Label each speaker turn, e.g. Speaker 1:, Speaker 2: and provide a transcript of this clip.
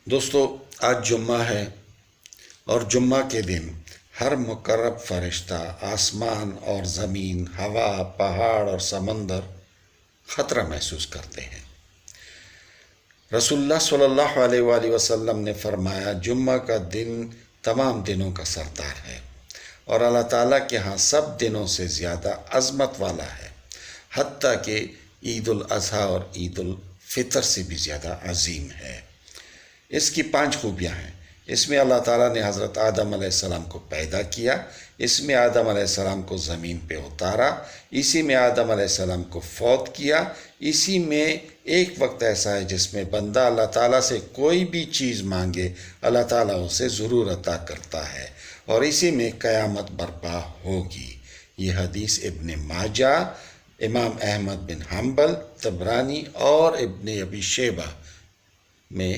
Speaker 1: دوستو، آج جمعہ ہے اور جمعہ کے دن ہر مقرب فرشتہ آسمان اور زمین، ہوا، پہاڑ اور سمندر خطرہ محسوس کرتے ہیں۔ رسول اللہ صلی اللہ علیہ وآلہ وسلم نے فرمایا، جمعہ کا دن تمام دنوں کا سردار ہے اور اللہ تعالیٰ کے ہاں سب دنوں سے زیادہ عظمت والا ہے، حتیٰ کہ عید الاضحیٰ اور عید الفطر سے بھی زیادہ عظیم ہے۔ اس کی 5 خوبیاں ہیں۔ اس میں اللہ تعالیٰ نے حضرت آدم علیہ السلام کو پیدا کیا، اس میں آدم علیہ السلام کو زمین پہ اتارا، اسی میں آدم علیہ السلام کو فوت کیا، اسی میں ایک وقت ایسا ہے جس میں بندہ اللہ تعالیٰ سے کوئی بھی چیز مانگے اللہ تعالیٰ اسے ضرور عطا کرتا ہے، اور اسی میں قیامت برپا ہوگی۔ یہ حدیث ابن ماجہ، امام احمد بن حنبل، طبرانی اور ابن ابی شیبہ میں